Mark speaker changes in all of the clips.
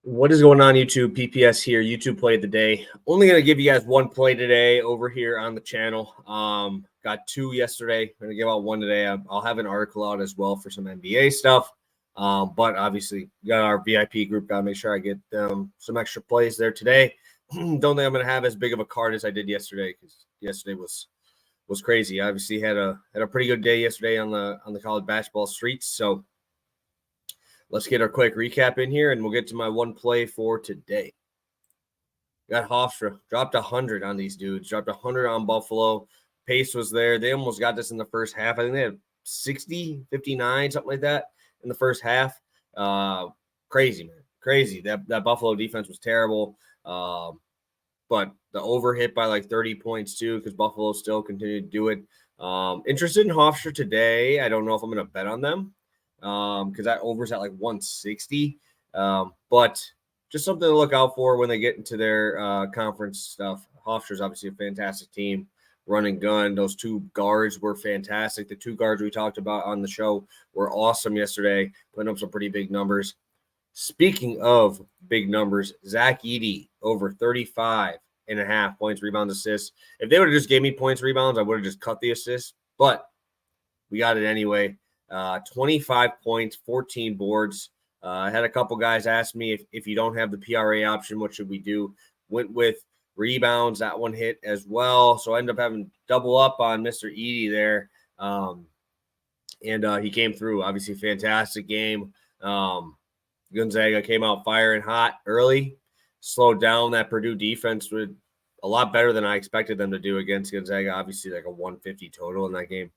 Speaker 1: What is going on, YouTube? PPS here, YouTube play of the day. Only going to give you guys one play today over here on the channel. Got two yesterday. I'm going to give out one today. I'll have an article out as well for some NBA stuff. But obviously, got our VIP group. Got to make sure I get some extra plays there today. Don't think I'm going to have as big of a card as I did yesterday because yesterday was crazy. I obviously had a pretty good day yesterday on the college basketball streets. So let's get our quick recap in here, and we'll get to my one play for today. Got Hofstra. Dropped 100 on these dudes. Dropped 100 on Buffalo. Pace was there. They almost got this in the first half. I think they had 60, 59, something like that in the first half. Crazy, man. Crazy. That Buffalo defense was terrible. But the over hit by like 30 points too because Buffalo still continued to do it. Interested in Hofstra today. I don't know if I'm going to bet on them. Because that over's at like 160. But just something to look out for when they get into their conference stuff. Hofstra's obviously a fantastic team, run and gun. Those two guards were fantastic. The two guards we talked about on the show were awesome yesterday, putting up some pretty big numbers. Speaking of big numbers, Zach Edey over 35.5 points, rebounds, assists. If they would have just gave me points, rebounds, I would have just cut the assists. But we got it anyway. 25 points, 14 boards. I had a couple guys ask me if you don't have the PRA option, what should we do? Went with rebounds. That one hit as well. So I ended up having double up on Mr. Edey there. And he came through. Obviously, fantastic game. Gonzaga came out firing hot early, slowed down that Purdue defense with a lot better than I expected them to do against Gonzaga. Obviously, like a 150 total in that game.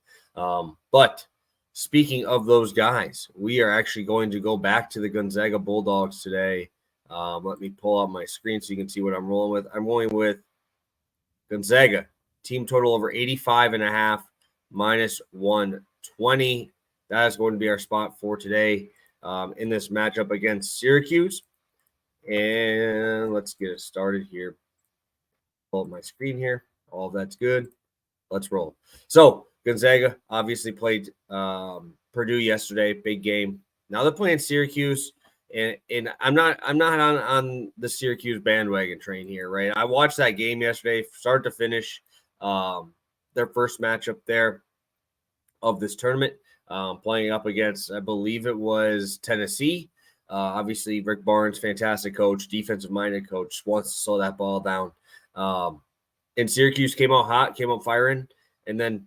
Speaker 1: But speaking of those guys, we are actually going to go back to the Gonzaga Bulldogs today. Let me pull up my screen so you can see what I'm rolling with. I'm rolling with Gonzaga. Team total over 85.5 minus 120. That is going to be our spot for today in this matchup against Syracuse. And let's get it started here. Pull up my screen here. All of that's good. Let's roll. So Gonzaga obviously played Purdue yesterday, big game. Now they're playing Syracuse, and I'm not on the Syracuse bandwagon train here, right? I watched that game yesterday, start to finish, their first matchup there of this tournament, playing up against, I believe it was Tennessee. Obviously, Rick Barnes, fantastic coach, defensive-minded coach, wants to slow that ball down. And Syracuse came out hot, came out firing, and then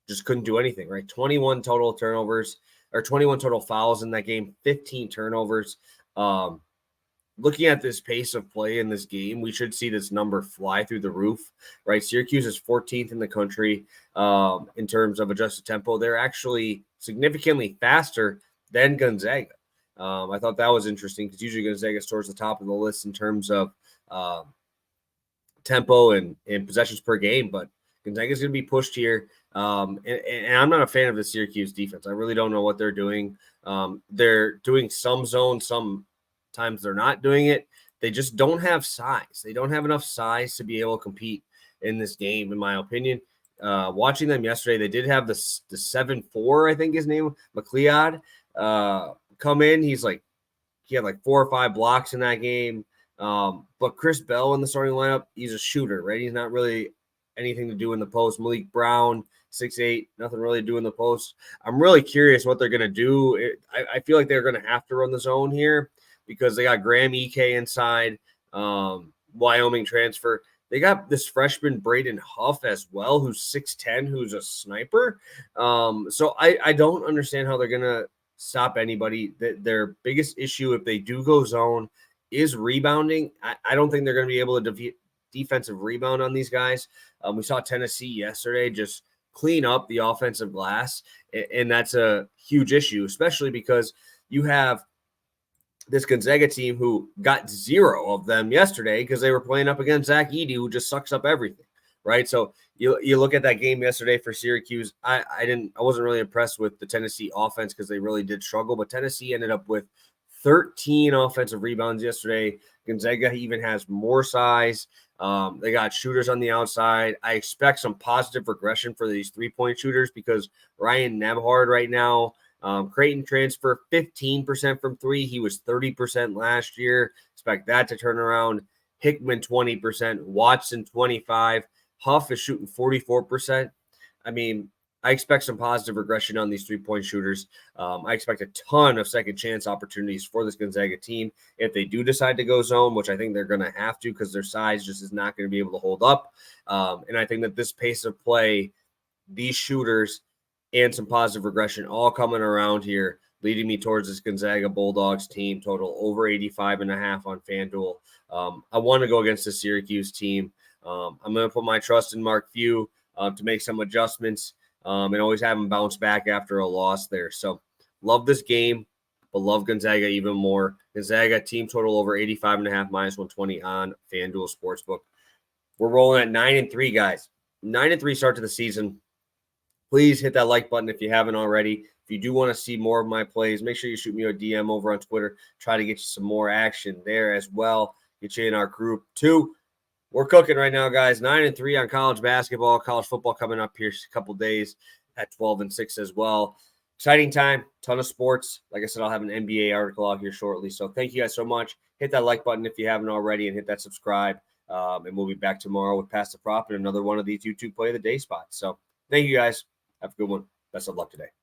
Speaker 1: just couldn't do anything, right? 21 total turnovers or 21 total fouls in that game, 15 turnovers. Looking at this pace of play in this game, we should see this number fly through the roof, right? Syracuse is 14th in the country in terms of adjusted tempo. They're actually significantly faster than Gonzaga. I thought that was interesting because usually Gonzaga is towards the top of the list in terms of tempo and possessions per game, but Gonzaga is going to be pushed here. And I'm not a fan of the Syracuse defense. I really don't know what they're doing. They're doing some zone, sometimes they're not doing it. They just don't have size. They don't have enough size to be able to compete in this game, in my opinion. Watching them yesterday, they did have the 7'4", I think his name, McLeod, come in. He had like 4 or 5 blocks in that game. But Chris Bell in the starting lineup, he's a shooter, right? He's not really anything to do in the post. Malik Brown, 6'8", nothing really to do in the post. I'm really curious what they're going to do. I feel like they're going to have to run the zone here because they got Graham Ike inside, Wyoming transfer. They got this freshman Braden Huff as well, who's 6'10", who's a sniper. So I don't understand how they're going to stop anybody. Their biggest issue, if they do go zone, is rebounding. I don't think they're going to be able to defensive rebound on these guys. We saw Tennessee yesterday just clean up the offensive glass, and that's a huge issue, especially because you have this Gonzaga team who got 0 of them yesterday because they were playing up against Zach Edey, who just sucks up everything, right? So you look at that game yesterday for Syracuse. I wasn't really impressed with the Tennessee offense because they really did struggle, but Tennessee ended up with 13 offensive rebounds yesterday. Gonzaga even has more size. They got shooters on the outside. I expect some positive regression for these 3-point shooters because Ryan Nembhard right now Creighton transfer 15% from three. He was 30% last year. Expect that to turn around. Hickman 20%, Watson 25%. Huff is shooting 44%. I mean, I expect some positive regression on these three-point shooters. I expect a ton of second chance opportunities for this Gonzaga team if they do decide to go zone, which I think they're going to have to because their size just is not going to be able to hold up. And I think that this pace of play, these shooters, and some positive regression all coming around here, leading me towards this Gonzaga Bulldogs team total over 85.5 on FanDuel. I want to go against the Syracuse team. I'm going to put my trust in Mark Few to make some adjustments and always have him bounce back after a loss there. So love this game, but love Gonzaga even more. Gonzaga team total over 85.5 minus 120 on FanDuel Sportsbook. We're rolling at 9-3, guys. 9-3 start to the season. Please hit that like button if you haven't already. If you do want to see more of my plays, make sure you shoot me a DM over on Twitter. Try to get you some more action there as well. Get you in our group too. We're cooking right now, guys. 9-3 on college basketball, college football coming up here a couple days at 12-6 as well. Exciting time, ton of sports. Like I said, I'll have an NBA article out here shortly. So thank you guys so much. Hit that like button if you haven't already and hit that subscribe. And we'll be back tomorrow with Pass the Prop and another one of these YouTube Play of the Day spots. So thank you guys. Have a good one. Best of luck today.